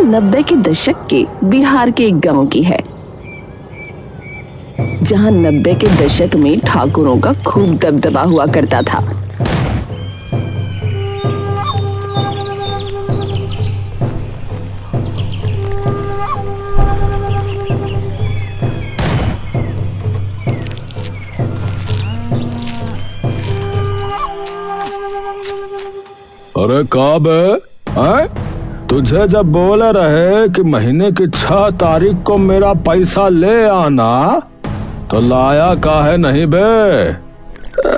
90 के दशक के बिहार के एक गांव की है, जहां 90 के दशक में ठाकुरों का खूब दबदबा हुआ करता था। अरे कब है? तुझे जब बोले रहे कि महीने की 6 तारीख को मेरा पैसा ले आना, तो लाया काहे नहीं बे?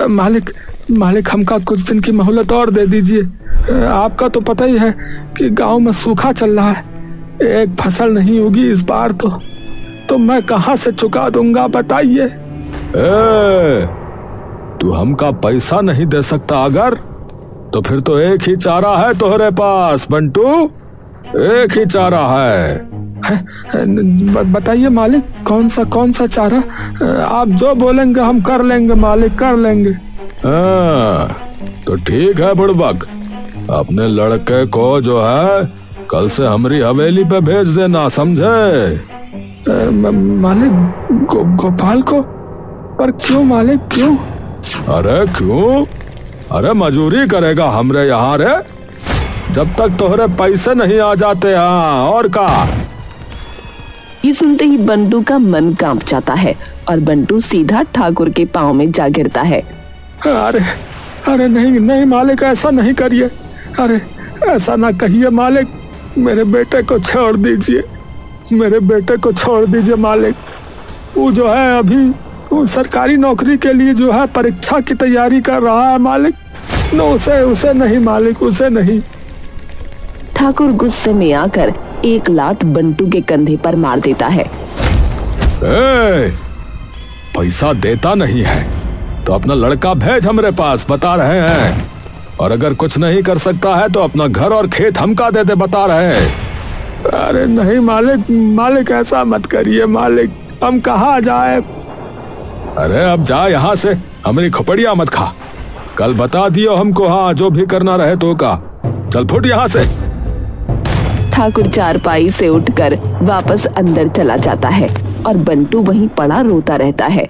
मालिक हमका कुछ दिन की मोहलत और दे दीजिए। आपका तो पता ही है कि गांव में सूखा चल रहा है, एक फसल नहीं उगी इस बार तो मैं कहां से चुका दूंगा बताइए। तू हमका पैसा नहीं दे सकता अगर, तो फिर तो एक ही चारा है तोहरे पास बंटू, एक ही चारा है। बताइए मालिक, कौन सा चारा? आप जो बोलेंगे हम कर लेंगे मालिक, कर लेंगे। तो ठीक है बुड़बक, अपने लड़के को जो है कल से हमारी हवेली पे भेज देना, समझे? मालिक गोपाल को? पर क्यों मालिक, क्यों? अरे क्यों? अरे मजूरी करेगा हमरे यहाँ रे, जब तक तोहरे पैसे नहीं आ जाते। हाँ और का? ये सुनते ही बंटू का मन कांप जाता है और बंटू सीधा ठाकुर के पांव में जा गिरता है। अरे नहीं मालिक, ऐसा नहीं करिए। अरे ऐसा ना कहिए मालिक, मेरे बेटे को छोड़ दीजिए, मेरे बेटे को छोड़ दीजिए मालिक। वो जो है अभी वो सरकारी नौकरी के लिए जो है परीक्षा की तैयारी कर रहा है मालिक। नो उसे नहीं मालिक, उसे नहीं। ठाकुर गुस्से में आकर एक लात बंटू के कंधे पर मार देता है। पैसा देता नहीं है तो अपना लड़का भेज हमरे पास, बता रहे हैं। और अगर कुछ नहीं कर सकता है तो अपना घर और खेत हमका दे दे, बता रहे हैं। अरे नहीं मालिक ऐसा मत करिए मालिक, हम कहाँ जाए? अरे अब जा यहाँ से, हमारी खोपड़िया मत खा। कल बता दियो हमको, हाँ जो भी करना रहे तो का। चल फुट यहाँ से। ठाकुर चारपाई से उठकर वापस अंदर चला जाता है और बंटू वहीं पड़ा रोता रहता है।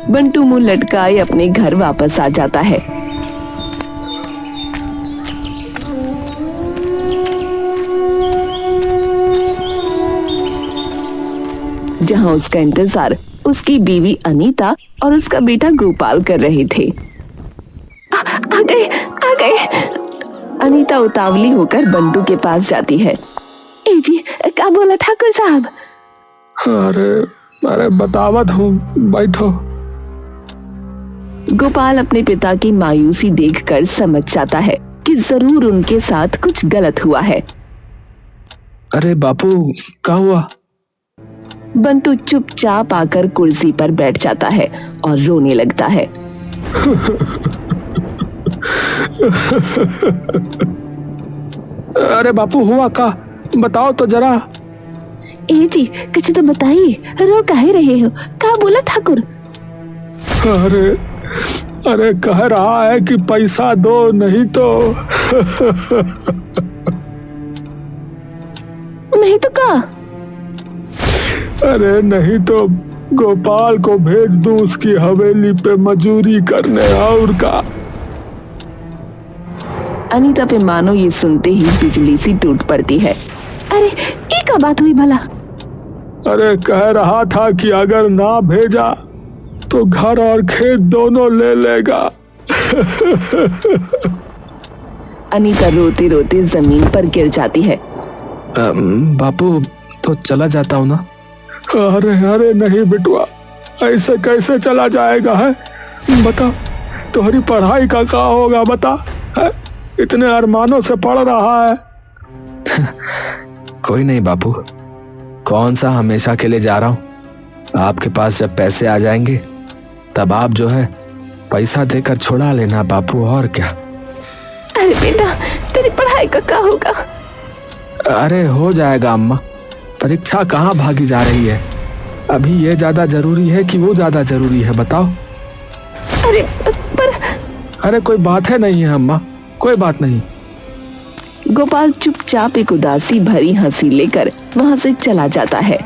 बंटू मुंह लटकाए अपने घर वापस आ जाता है। जहां उसका इंतजार उसकी बीवी अनीता और उसका बेटा गोपाल कर रहे थे। आ गए। अनीता उतावली होकर बंटू के पास जाती है। ए जी, क्या बोला ठाकुर साहब? अरे बतावत हूँ, बैठो। गोपाल अपने पिता की मायूसी देखकर समझ जाता है कि जरूर उनके साथ कुछ गलत हुआ है। अरे बापू, क्या हुआ? बंटू चुपचाप आकर कुर्सी पर बैठ जाता है और रोने लगता है। अरे बापू, हुआ का? बताओ तो जरा। ए जी, कुछ तो बताइए, रो काहे रहे हो? क्या बोला ठाकुर? अरे कह रहा है कि पैसा दो, नहीं तो का? अरे नहीं तो गोपाल को भेज दूं उसकी हवेली पे मजूरी करने, और का? अनीता पे मानो ये सुनते ही बिजली सी टूट पड़ती है। अरे ये क्या बात हुई भला? अरे कह रहा था कि अगर ना भेजा तो घर और खेत दोनों ले लेगा। अनीता रोते रोते जमीन पर गिर जाती है। बापू तो चला जाता हूँ ना। अरे नहीं बेटुआ, ऐसे कैसे चला जाएगा है? बता, तुम्हारी पढ़ाई का क्या होगा बता है? इतने अरमानों से पढ़ रहा है। कोई नहीं बापू, कौन सा हमेशा के लिए जा रहा हूँ। आपके पास जब पैसे आ जाएंगे तब आप जो है पैसा देकर छुड़ा लेना बापू, और क्या। अरे बेटा, तेरी पढ़ाई का क्या होगा? अरे हो जाएगा अम्मा, परीक्षा कहाँ भागी जा रही है। अभी ये ज्यादा जरूरी है कि वो ज्यादा जरूरी है, बताओ। अरे अरे कोई बात है नहीं है अम्मा, कोई बात नहीं। गोपाल चुपचाप एक उदासी भरी हंसी लेकर वहां से चला जाता है।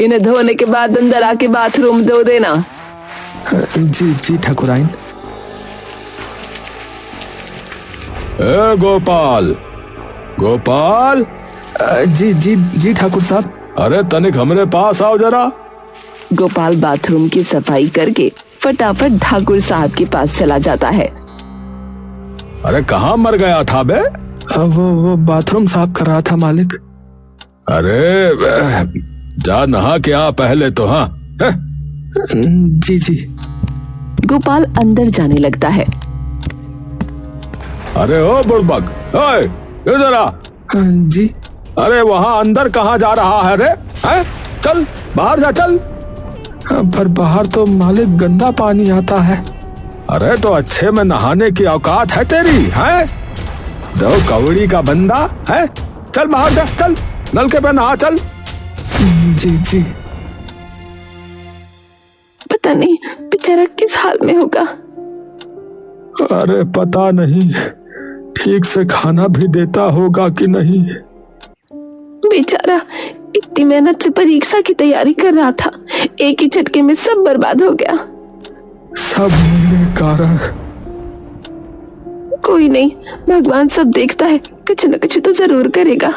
इन्हें धोने के बाद अंदर आके बाथरूम धो देना। जी जी ठाकुराइन। ए गोपाल, गोपाल। जी जी जी ठाकुर साहब। अरे तनिक हमरे पास आओ जरा। गोपाल बाथरूम की सफाई करके फटाफट ठाकुर साहब के पास चला जाता है। अरे कहाँ मर गया था बे? वो बाथरूम साफ कर रहा था मालिक। अरे जा नहा के आ पहले तो। हाँ जी जी। गोपाल अंदर जाने लगता है। अरे ओ बुड़बक, ओए इधर आ। जी। अरे वहाँ अंदर कहाँ जा रहा है रे? हैं? चल बाहर जा, चल। पर बाहर तो मालिक गंदा पानी आता है। अरे तो अच्छे में नहाने की औकात है तेरी? हैं? दो कवड़ी का बंदा है। चल बाहर जा, चल नलके पे नहा, चल। जी जी। पता नहीं बेचारा किस हाल में होगा। अरे पता नहीं ठीक से खाना भी देता होगा कि नहीं। बेचारा इतनी मेहनत से परीक्षा की तैयारी कर रहा था, एक ही झटके में सब बर्बाद हो गया। सब मेरे कारण। कोई नहीं, भगवान सब देखता है, कुछ न कुछ तो जरूर करेगा।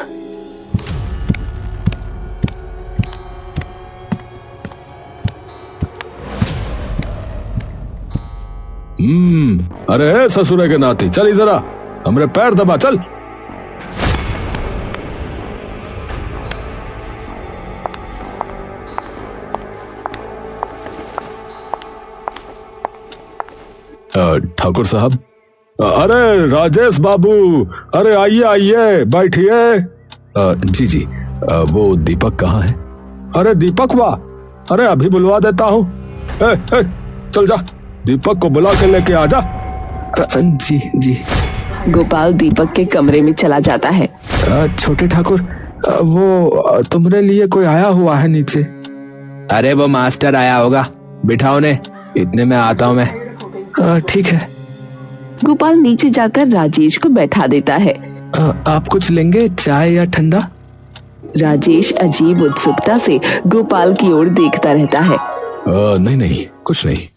अरे ससुरे के नाती, चल इधर आ, हमरे पैर दबा, चल। ठाकुर साहब। अरे राजेश बाबू, अरे आइए आइए, बैठिए। जी जी। वो दीपक कहाँ है? अरे दीपक वाह, अरे अभी बुलवा देता हूँ। चल जा, दीपक को बुला के लेके आ जा। जी जी। गोपाल दीपक के कमरे में चला जाता है। छोटे ठाकुर, वो तुम्हारे लिए कोई आया हुआ है नीचे। अरे वो मास्टर आया होगा, बिठाओ ने, इतने में आता हूँ मैं। ठीक है। गोपाल नीचे जाकर राजेश को बैठा देता है। आप कुछ लेंगे, चाय या ठंडा? राजेश अजीब उत्सुकता से गोपाल की ओर देखता रहता है। नहीं नहीं, कुछ नहीं,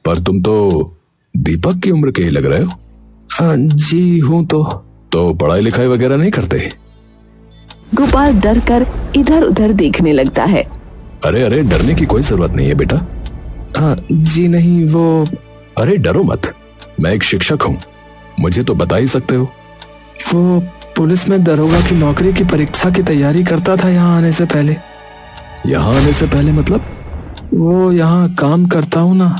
पर तुम तो दीपक की उम्र के ही लग रहे हो। जी हूँ। तो पढ़ाई लिखाई वगैरह नहीं करते? गोपाल डर कर इधर उधर देखने लगता है। अरे अरे, डरने की कोई जरूरत नहीं है बेटा। जी नहीं, वो। अरे डरो मत, मैं एक शिक्षक हूँ, मुझे तो बता ही सकते हो। वो पुलिस में दरोगा की नौकरी की परीक्षा की तैयारी करता था यहाँ आने से पहले। यहाँ आने से पहले मतलब? वो यहाँ काम करता हूँ ना।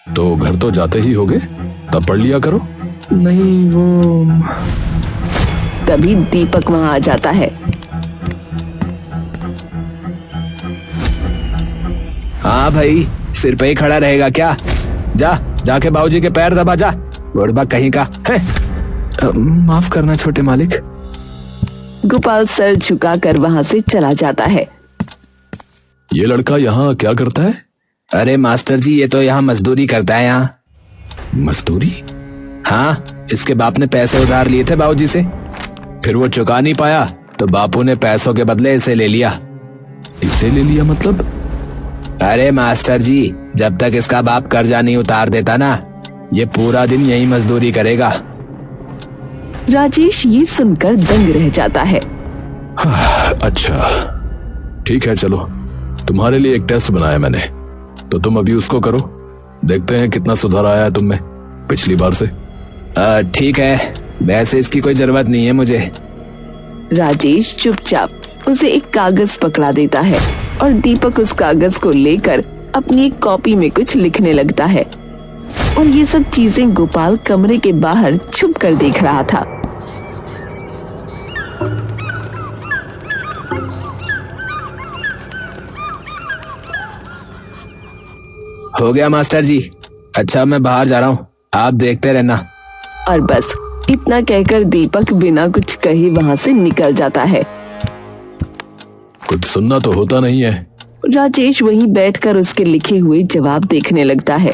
तो घर तो जाते ही होगे, तब पढ़ लिया करो। नहीं, वो। तभी दीपक वहां आ जाता है। हाँ भाई, सिर पे ही खड़ा रहेगा क्या? जा, जाके बाबूजी के पैर दबा जा, बुड़बक कहीं का है। माफ करना छोटे मालिक। गोपाल सर झुकाकर वहां से चला जाता है। ये लड़का यहाँ क्या करता है? अरे मास्टर जी, ये तो यहाँ मजदूरी करता है। यहाँ मजदूरी? हाँ, इसके बाप ने पैसे उधार लिए थे बाबूजी से, फिर वो चुका नहीं पाया तो बापू ने पैसों के बदले इसे ले लिया। इसे ले लिया मतलब? अरे मास्टर जी, जब तक इसका बाप कर्जा नहीं उतार देता ना, ये पूरा दिन यही मजदूरी करेगा। राजेश ये सुनकर दंग रह जाता है। अच्छा ठीक है, चलो तुम्हारे लिए एक टेस्ट बनाया मैंने, तो तुम अभी उसको करो, देखते हैं कितना सुधार आया है तुम में पिछली बार से। ठीक है, वैसे इसकी कोई जरूरत नहीं है मुझे। राजेश चुपचाप उसे एक कागज पकड़ा देता है और दीपक उस कागज को लेकर अपनी एक कॉपी में कुछ लिखने लगता है। और ये सब चीजें गोपाल कमरे के बाहर छुप कर देख रहा था। हो गया मास्टर जी। अच्छा मैं बाहर जा रहा हूँ, आप देखते रहना। और बस इतना कहकर दीपक बिना कुछ कहे वहां से निकल जाता है। कुछ सुनना तो होता नहीं है। राजेश वहीं बैठकर उसके लिखे हुए जवाब देखने लगता है।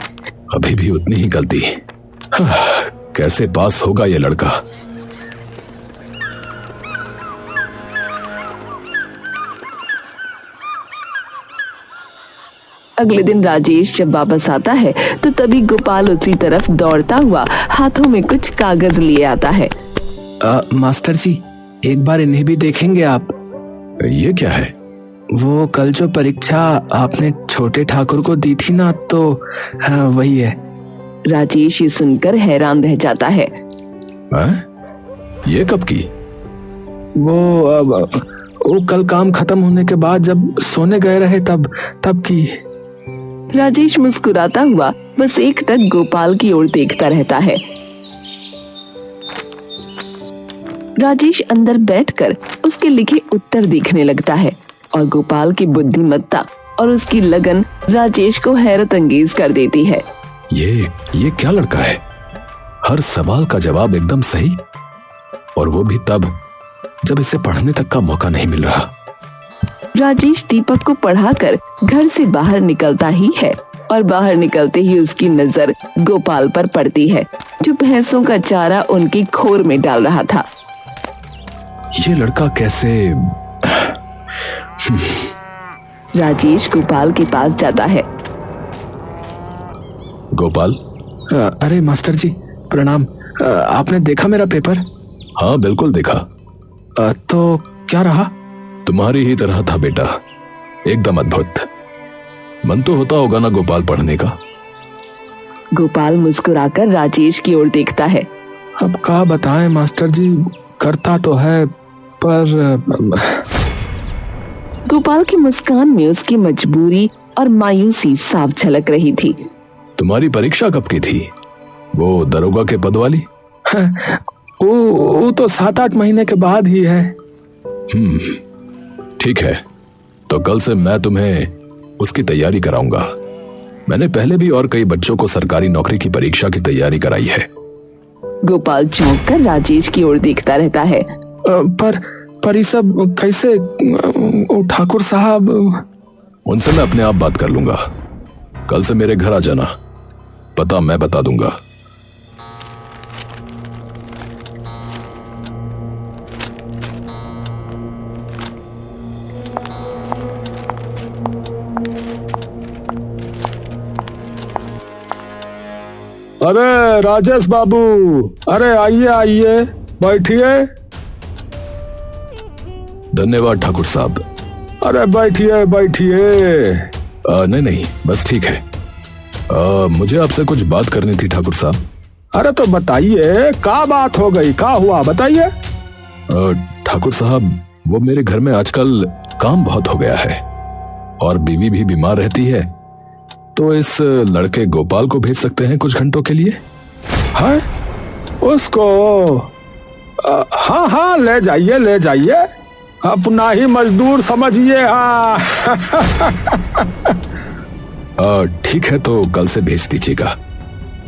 अभी भी उतनी ही गलती। कैसे पास होगा ये लड़का। अगले दिन राजेश जब वापस आता है तो तभी गोपाल उसी तरफ दौड़ता हुआ हाथों में कुछ कागज लिए आता है। मास्टर जी, एक बार इन्हें भी देखेंगे आप? ये क्या है? वो कल जो परीक्षा आपने छोटे ठाकुर को दी थी ना, तो वही है। राजेश ये सुनकर हैरान रह जाता है। ये कब की? वो कल काम खत्म होने के बाद जब सोने गए रहे तब की। राजेश मुस्कुराता हुआ बस एकटक गोपाल की ओर देखता रहता है। राजेश अंदर बैठकर उसके लिखे उत्तर देखने लगता है और गोपाल की बुद्धिमत्ता और उसकी लगन राजेश को हैरत अंगेज कर देती है। ये क्या लड़का है? हर सवाल का जवाब एकदम सही, और वो भी तब जब इसे पढ़ने तक का मौका नहीं मिल रहा। राजेश दीपक को पढ़ाकर घर से बाहर निकलता ही है और बाहर निकलते ही उसकी नजर गोपाल पर पड़ती है, जो भैंसों का चारा उनकी खोर में डाल रहा था। ये लड़का कैसे? राजेश गोपाल के पास जाता है। गोपाल। अरे मास्टर जी प्रणाम। आपने देखा मेरा पेपर? हाँ बिल्कुल देखा। तो क्या रहा? तुम्हारी ही तरह था बेटा, एकदम अद्भुत। मन तो होता होगा ना गोपाल पढ़ने का। गोपाल मुस्कुराकर राजेश की ओर देखता है। अब क्या बताएं मास्टर जी, करता तो है पर। गोपाल की मुस्कान में उसकी मजबूरी और मायूसी साफ झलक रही थी। तुम्हारी परीक्षा कब की थी? वो दरोगा के पद वाली? वो तो 7-8 महीने के बाद ही है। ठीक है, तो कल से मैं तुम्हें उसकी तैयारी कराऊंगा। मैंने पहले भी और कई बच्चों को सरकारी नौकरी की परीक्षा की तैयारी कराई है। गोपाल चौंक कर राजेश की ओर देखता रहता है। पर ये सब कैसे? ठाकुर साहब। उनसे मैं अपने आप बात कर लूंगा। कल से मेरे घर आ जाना, पता मैं बता दूंगा। अरे राजेश बाबू, अरे आइए आइए, बैठिए। धन्यवाद ठाकुर साहब। अरे बैठिए बैठिए। नहीं बस ठीक है। मुझे आपसे कुछ बात करनी थी ठाकुर साहब। अरे तो बताइए, क्या बात हो गई, क्या हुआ बताइए। ठाकुर साहब, वो मेरे घर में आजकल काम बहुत हो गया है और बीवी भी बीमार रहती है, तो इस लड़के गोपाल को भेज सकते हैं कुछ घंटों के लिए? है उसको? हाँ हाँ, ले जाइए ले जाइए, अपना ही मजदूर समझिए। हाँ ठीक है, तो कल से भेज दीजिएगा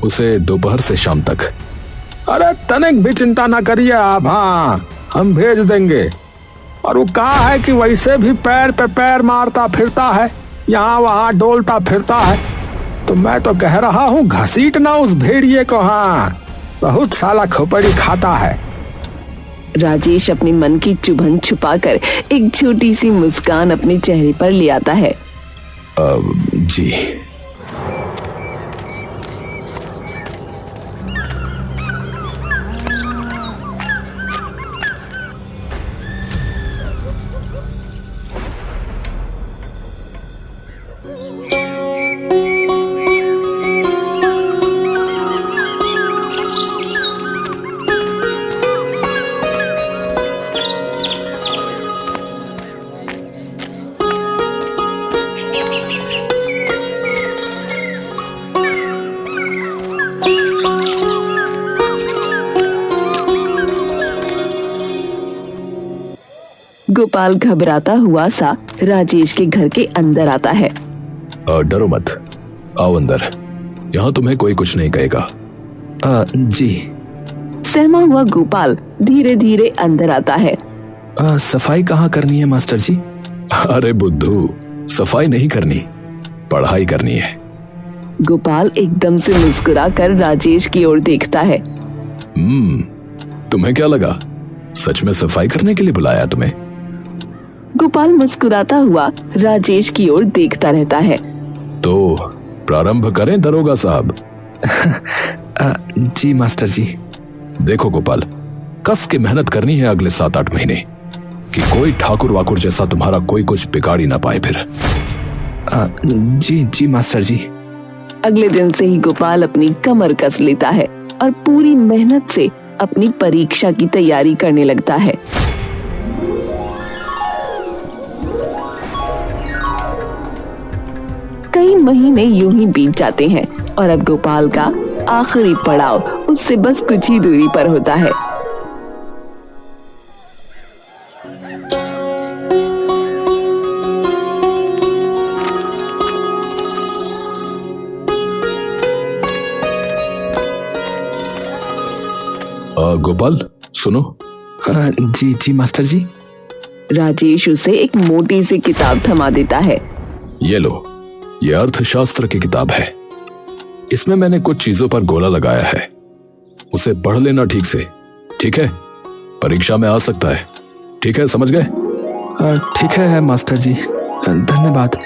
उसे, दोपहर से शाम तक। अरे तनिक भी चिंता ना करिए आप, हाँ हम भेज देंगे। और वो कहा है कि वैसे भी पैर पे पैर मारता फिरता है, यहाँ वहाँ डोलता फिरता है, तो मैं तो कह रहा हूँ घसीटना उस भेड़िए को। हाँ, बहुत साला खोपड़ी खाता है। राजेश अपने मन की चुभन छुपाकर एक छोटी सी मुस्कान अपने चेहरे पर ले आता है। जी। गोपाल घबराता हुआ सा राजेश के घर के अंदर आता है। डरो मत, आओ अंदर, यहाँ तुम्हें कोई कुछ नहीं कहेगा। जी। सहमा हुआ गोपाल धीरे धीरे अंदर आता है। सफाई कहाँ करनी है मास्टर जी? अरे बुद्धू, सफाई नहीं करनी, पढ़ाई करनी है। गोपाल एकदम से मुस्कुराकर राजेश की ओर देखता है। तुम्हें क्या लगा, सच में सफाई करने के लिए बुलाया तुम्हें? गोपाल मुस्कुराता हुआ राजेश की ओर देखता रहता है। तो प्रारंभ करें दरोगा साहब? जी मास्टर जी। देखो गोपाल, कस के मेहनत करनी है अगले 7-8 महीने, कि कोई ठाकुर वाकुर जैसा तुम्हारा कोई कुछ बिगाड़ी ना पाए फिर। जी जी मास्टर जी। अगले दिन से ही गोपाल अपनी कमर कस लेता है और पूरी मेहनत से अपनी परीक्षा की तैयारी करने लगता है। कई महीने यूं ही बीत जाते हैं और अब गोपाल का आखिरी पड़ाव उससे बस कुछ ही दूरी पर होता है। गोपाल सुनो। जी जी मास्टर जी। राजेश उसे एक मोटी सी किताब थमा देता है। ये लो, ये अर्थशास्त्र की किताब है। इसमें मैंने कुछ चीजों पर गोला लगाया है, उसे पढ़ लेना ठीक से, ठीक है? परीक्षा में आ सकता है, ठीक है? समझ गए? ठीक है मास्टर जी, धन्यवाद।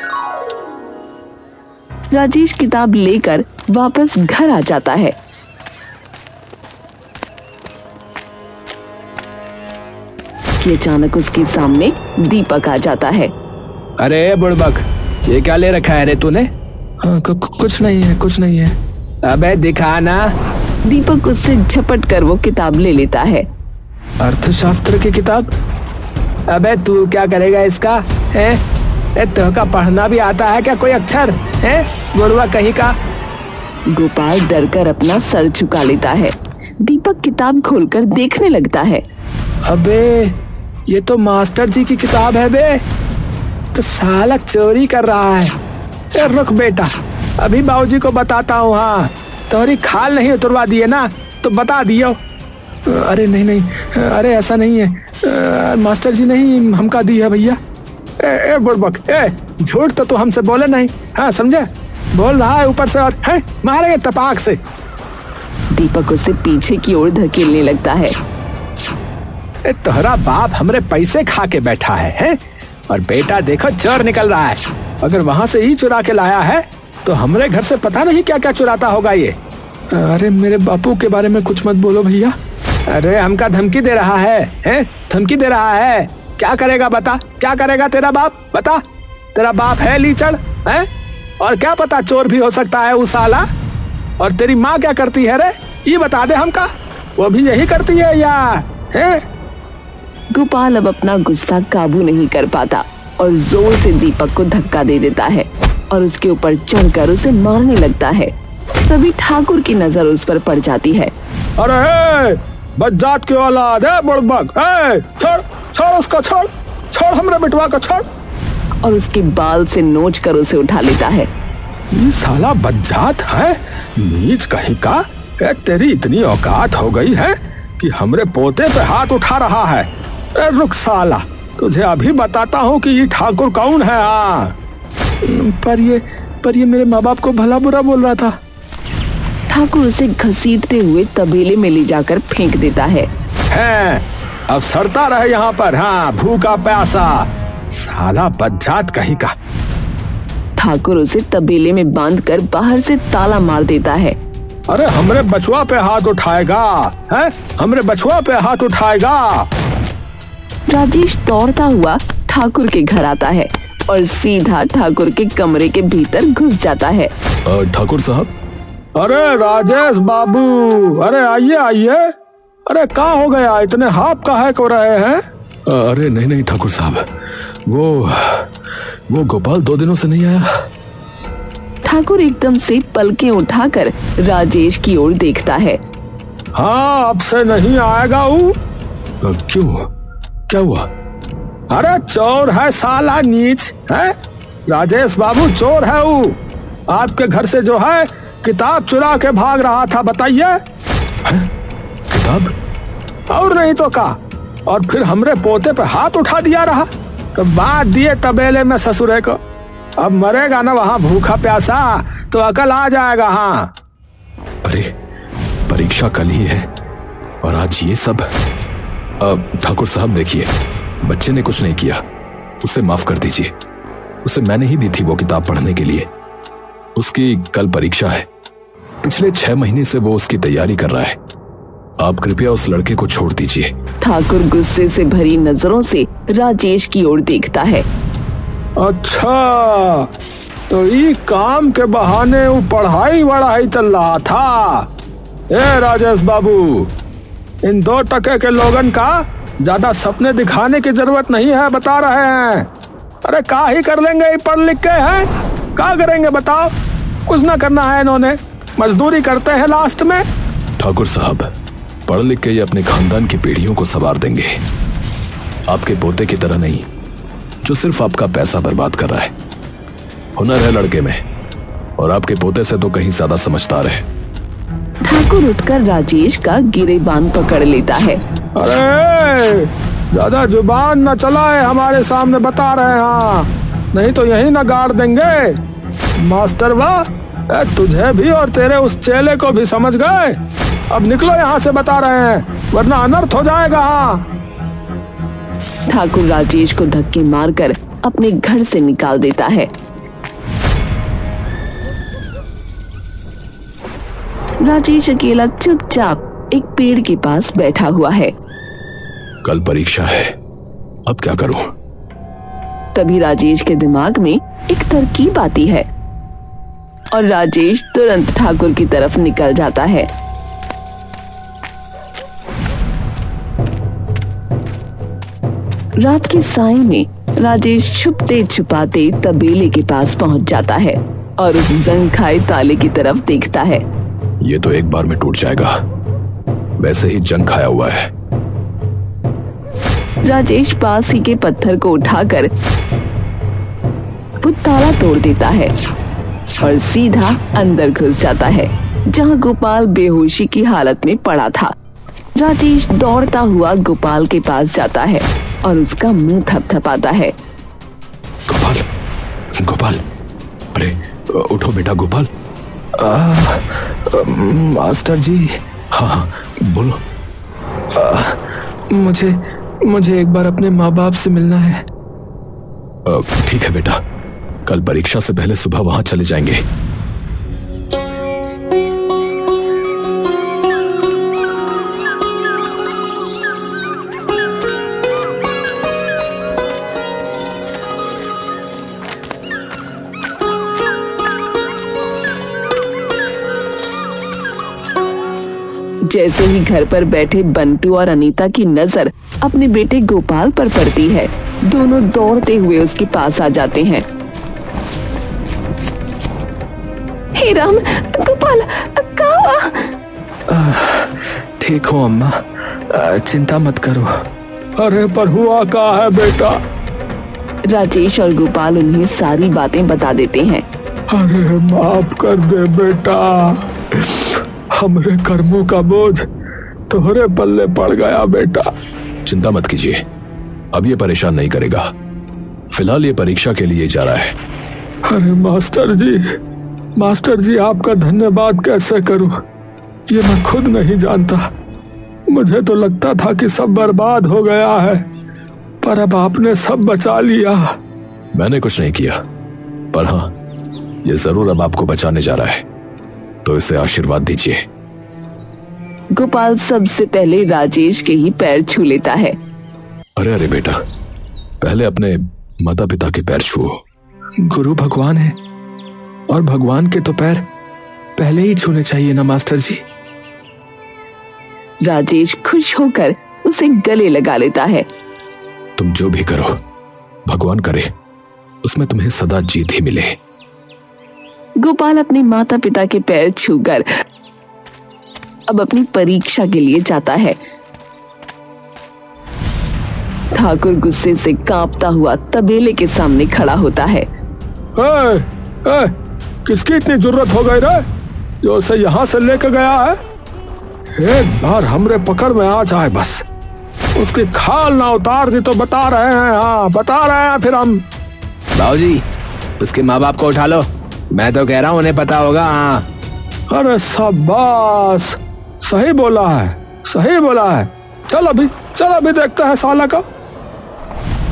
राजेश किताब लेकर वापस घर आ जाता है। कि अचानक उसके सामने दीपक आ जाता है। अरे बुड़बक, ये क्या ले रखा है रे तूने? कुछ नहीं है, कुछ नहीं है। अबे दिखा ना। दीपक उससे झपट कर वो किताब ले लेता है। अर्थशास्त्र की किताब? अबे तू क्या करेगा इसका? हैं? तो का पढ़ना भी आता है क्या कोई अक्षर? हैं? बुड़बक कहीं का। गोपाल डर कर अपना सर झुका लेता है। दीपक किताब खोलकर देखने लगता है। अबे ये तो मास्टर जी की किताब है बे, तो साला चोरी कर रहा है। रुक बेटा, अभी बाबूजी को बताता हूँ। हाँ, तोरी खाल नहीं उतरवा दिए ना तो बता दियो। अरे नहीं नहीं, अरे ऐसा नहीं है, मास्टर जी नहीं हमका दी है भैया। ए बुड़बक, झूठ तो तू हमसे बोले नहीं। हाँ समझे, बोल रहा है ऊपर से और है मारेंगे तपाक से। दीपक उसे पीछे की ओर धकेलने लगता है। तोहरा बाप हमरे पैसे खा के बैठा है, और बेटा देखो चोर निकल रहा है। अगर वहां से ही चुरा के लाया है तो हमरे घर से पता नहीं क्या क्या चुराता होगा ये। अरे मेरे बापू के बारे में कुछ मत बोलो भैया। अरे हमका धमकी दे रहा है? धमकी दे रहा है? क्या करेगा बता, क्या करेगा तेरा बाप? बता, तेरा बाप है लीचड़ है, और क्या पता चोर भी हो सकता है उस साला। और तेरी माँ क्या करती है रे, ये बता दे हमका। वो भी यही करती है यार, है? गोपाल अब अपना गुस्सा काबू नहीं कर पाता और जोर से दीपक को धक्का दे देता है और उसके ऊपर चढ़कर उसे मारने लगता है। तभी ठाकुर की नजर उस पर पड़ जाती है। अरे बज्जात के औलाद है बुड़बक, छोड़ छोड़ उसको, छोड़ छोड़ हमरे बिटवा को छोड़। और उसके बाल से नोच कर उसे उठा लेता है। ये साला बज्जात है, नीच कहीं का। तेरी इतनी औकात हो गई है कि हमरे पोते पे हाथ उठा रहा है। रुक साला, तुझे अभी बताता हूँ कि ये ठाकुर कौन है। पर ये मेरे माँ बाप को भला बुरा बोल रहा था। ठाकुर उसे घसीटते हुए तबेले में ले जाकर फेंक देता है। अब सड़ता रहे यहाँ पर, हाँ, भूखा प्यासा साला बज्जात कहीं का। ठाकुर उसे तबेले में बांधकर बाहर से ताला मार देता है। अरे हमरे बचुआ पे हाथ उठाएगा है, हमरे बचुआ पे हाथ उठाएगा। राजेश दौड़ता हुआ ठाकुर के घर आता है और सीधा ठाकुर के कमरे के भीतर घुस जाता है। ठाकुर साहब। अरे राजेश बाबू, अरे आइए आइए। अरे क्या हो गया, इतने हाफ का है को रहे हैं? अरे नहीं नहीं ठाकुर साहब, वो गोपाल 2 दिनों से नहीं आया। ठाकुर एकदम से पलकें उठाकर राजेश की ओर देखता है। हाँ, अब से नहीं आएगा वो। क्यों, क्या हुआ? अरे चोर है साला, नीच है। राजेश बाबू चोर है वो। आपके घर से जो है किताब चुरा के भाग रहा था, बताइए। किताब? और नहीं तो का, और फिर हमरे पोते पे हाथ उठा दिया रहा, तो बात दिए तबेले में ससुरे को। अब मरेगा ना वहां भूखा प्यासा तो अकल आ जाएगा। हाँ अरे परीक्षा कल ही है और आज ये सब। ठाकुर साहब देखिए, बच्चे ने कुछ नहीं किया, उसे माफ कर दीजिए। उसे मैंने ही दी थी वो किताब पढ़ने के लिए। उसकी कल परीक्षा है। पिछले 6 महीने से वो उसकी तैयारी कर रहा है। आप कृपया उस लड़के को छोड़ दीजिए। ठाकुर गुस्से से भरी नजरों से राजेश की ओर देखता है। अच्छा, तो ये काम के बहाने वो पढ़ाई वढ़ाई चल रहा था। ए राजेश बाबू, इन 2 टके के लोगन का ज्यादा सपने दिखाने की जरूरत नहीं है, बता रहे हैं। अरे का ही कर लेंगे, ये पढ़ लिख के हैं, क्या करेंगे बताओ? कुछ ना करना है इन्होंने, मजदूरी करते हैं लास्ट में। ठाकुर साहब, पढ़ लिख के ये अपने खानदान की पीढ़ियों को संवार देंगे। आपके पोते की तरह नहीं, जो सिर्फ आपका पैसा बर्बाद कर रहा है। हुनर है लड़के में, और आपके पोते से तो कहीं ज्यादा समझदार है। ठाकुर उठकर राजेश का गिरेबान पकड़ लेता है। अरे ज्यादा जुबान न चलाए हमारे सामने, बता रहे हैं। हाँ, नहीं तो यही न गाड़ देंगे। मास्टर वाह, तुझे भी और तेरे उस चेले को भी समझ गए। अब निकलो यहाँ से, बता रहे हैं, वरना अनर्थ हो जाएगा। हाँ। ठाकुर राजेश को धक्के मारकर अपने घर से निकाल देता है। राजेश अकेला चुपचाप एक पेड़ के पास बैठा हुआ है। कल परीक्षा है, अब क्या करूं? तभी राजेश के दिमाग में एक तरकीब आती है और राजेश तुरंत ठाकुर की तरफ निकल जाता है। रात के साए में राजेश छुपते छुपाते तबेले के पास पहुंच जाता है और उस जंग खाए ताले की तरफ देखता है। ये तो एक बार में टूट जाएगा, वैसे ही जंग खाया हुआ है। राजेश पास ही के पत्थर को उठाकर वो ताला तोड़ देता है और सीधा अंदर घुस जाता है, जहां गोपाल बेहोशी की हालत में पड़ा था। राजेश दौड़ता हुआ गोपाल के पास जाता है और उसका मुंह थपथपाता है। गोपाल, गोपाल, अरे उठो बेटा गोपाल। मास्टर जी। हाँ, बोलो। मुझे एक बार अपने माँ बाप से मिलना है। ठीक है बेटा, कल परीक्षा से पहले सुबह वहां चले जाएंगे। जैसे ही घर पर बैठे बंटू और अनीता की नजर अपने बेटे गोपाल पर पड़ती है, दोनों दौड़ते हुए उसके पास आ जाते हैं। हे राम, गोपाल कहाँ? ठीक हो अम्मा, चिंता मत करो। अरे पर हुआ क्या है बेटा? राजेश और गोपाल उन्हें सारी बातें बता देते हैं। अरे माफ कर दे बेटा, हमरे कर्मों का बोझ तोहरे पल्ले पड़ गया बेटा। चिंता मत कीजिए, अब ये परेशान नहीं करेगा। फिलहाल ये परीक्षा के लिए जा रहा है। अरे मास्टर जी आपका धन्यवाद कैसे करूं, ये मैं खुद नहीं जानता। मुझे तो लगता था कि सब बर्बाद हो गया है, पर अब आपने सब बचा लिया। मैंने कुछ नहीं किया, पर हाँ, ये जरूर अब आपको बचाने जा रहा है, तो इसे आशीर्वाद दीजिए। गोपाल सबसे पहले राजेश के ही पैर छू लेता है। अरे अरे बेटा, पहले अपने माता पिता के पैर छुओ। गुरु भगवान है, और भगवान के तो पैर पहले ही छूने चाहिए ना मास्टर जी। राजेश खुश होकर उसे गले लगा लेता है। तुम जो भी करो, भगवान करे उसमें तुम्हें सदा जीत ही मिले। गोपाल अपने माता पिता के पैर छूकर अब अपनी परीक्षा के लिए जाता है। ठाकुर गुस्से से कांपता हुआ तबेले के सामने खड़ा होता है। किसकी इतनी जरूरत हो गई रे जो उसे यहाँ से लेकर गया है? एक बार हमरे पकड़ में आ जाए बस, उसकी खाल ना उतार दी तो बता रहे हैं, हाँ बता रहे हैं फिर हम। बाबूजी, उसके माँ बाप को उठा लो, मैं तो कह रहा हूँ उन्हें पता होगा। हाँ अरे शाबाश, सही बोला है, सही बोला है। चल अभी देखते हैं साला का।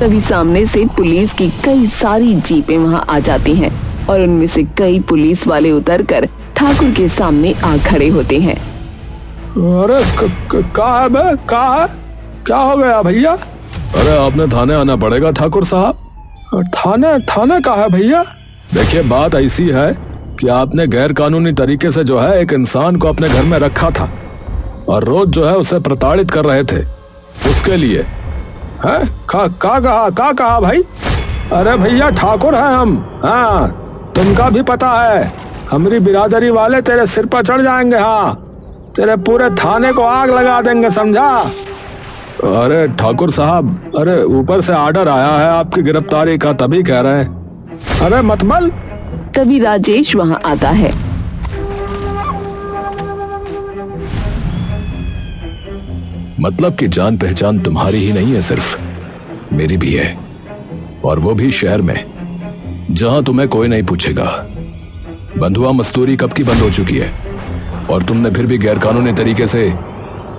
तभी सामने से पुलिस की कई सारी जीपें वहां आ जाती हैं और उनमें से कई पुलिस वाले उतरकर ठाकुर के सामने आ खड़े होते हैं। अरे कहाँ है बे, कहाँ है? क्या हो गया भैया? अरे आपने थाने आना पड़ेगा ठाकुर साहब। थाने का है भैया? देखिए बात ऐसी है कि आपने गैर कानूनी तरीके से जो है एक इंसान को अपने घर में रखा था और रोज जो है उसे प्रताड़ित कर रहे थे। उसके लिए है का कहा भाई? अरे भैया ठाकुर है हम। हाँ तुमका भी पता है, हमारी बिरादरी वाले तेरे सिर पर चढ़ जाएंगे। हाँ तेरे पूरे थाने को आग लगा देंगे, समझा? अरे ठाकुर साहब, अरे ऊपर से आर्डर आया है आपकी गिरफ्तारी का, तभी कह रहे हैं। अरे मतबल। तभी राजेश वहां आता है। मतलब कि जान पहचान तुम्हारी ही नहीं है, सिर्फ मेरी भी है, और वो भी शहर में जहां तुम्हें कोई नहीं पूछेगा। बंधुआ मजदूरी कब की बंद हो चुकी है और तुमने फिर भी गैरकानूनी तरीके से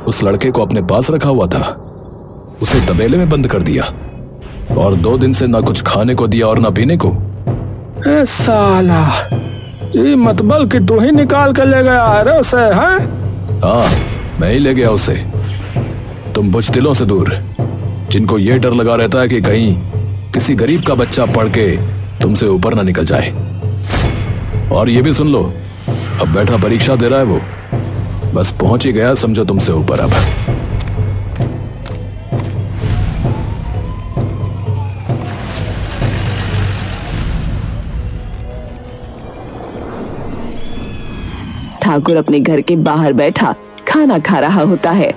उस लड़के को अपने पास रखा हुआ था, उसे तबेले में बंद कर दिया और 2 दिन से ना कुछ खाने को दिया और ना पीने को। ए साला, ये मतबल कि तू ही निकाल के ले गया है रे उसे? हैं? हाँ मैं ही ले गया उसे। तुम बुज़दिलों से दूर, जिनको ये डर लगा रहता है कि कहीं किसी गरीब का बच्चा पढ़ के तुमसे ऊपर ना निकल जाए। और ये भी सुन लो, अब बैठा परीक्षा दे रहा है वो, बस पहुंच ही गया समझो तुमसे ऊपर। अब ठाकुर अपने घर के बाहर बैठा खाना खा रहा होता है।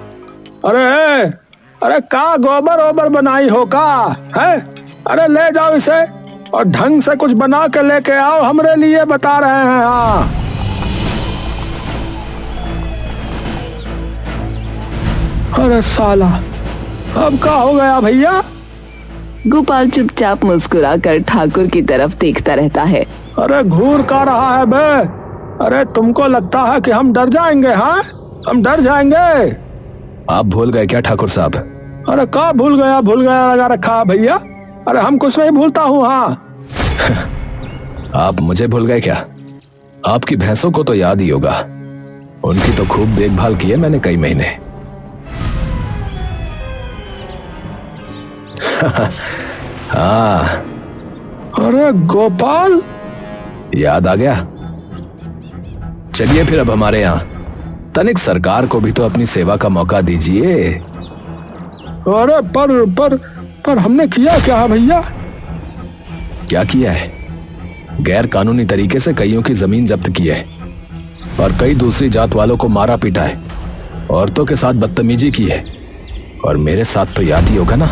अरे का गोबर ओबर बनाई हो का है? अरे ले जाओ इसे और ढंग से कुछ बना के लेके आओ, हमरे लिए बता रहे हैं। हाँ अरे साला, अब क्या हो गया भैया? गोपाल चुपचाप मुस्कुराकर ठाकुर की तरफ देखता रहता है। अरे घूर का रहा है बे? अरे तुमको लगता है कि हम डर जाएंगे? हाँ हम डर जाएंगे? आप भूल गए क्या ठाकुर साहब? अरे का भूल गया लगा रखा है भैया। अरे हम कुछ नहीं भूलता हूँ। हाँ आप मुझे भूल गए क्या? आपकी भैंसों को तो याद ही होगा, उनकी तो खूब देखभाल की है मैंने कई महीने। हाँ। अरे गोपाल, याद आ गया? चलिए फिर अब हमारे यहाँ तनिक सरकार को भी तो अपनी सेवा का मौका दीजिए। अरे पर हमने किया क्या है भैया? क्या किया है? गैर कानूनी तरीके से कईयों की जमीन जब्त की है और कई दूसरी जात वालों को मारा पीटा है, औरतों के साथ बदतमीजी की है, और मेरे साथ तो याद ही होगा ना,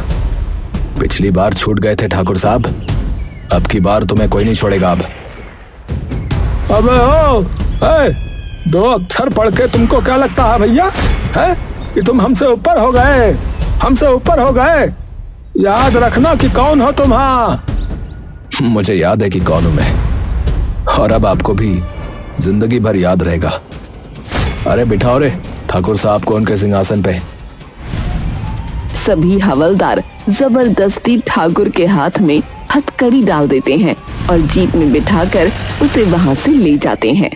पिछली बार छूट गए थे ठाकुर साहब, अब की बार तुम्हें कोई नहीं छोड़ेगा। अब अबे ओ, 2 अक्षर पढ़ के तुमको क्या लगता है भैया है कि तुम हमसे ऊपर हो गए? हमसे ऊपर हो गए? याद रखना कि कौन हो तुम। हाँ मुझे याद है कि कौन हूं मैं, और अब आपको भी जिंदगी भर याद रहेगा। अरे बिठाओ रे ठाकुर साहब को उनके सिंहासन पे। सभी हवलदार जबरदस्ती ठाकुर के हाथ में हथकड़ी डाल देते हैं और जीप में बिठाकर उसे वहां से ले जाते हैं।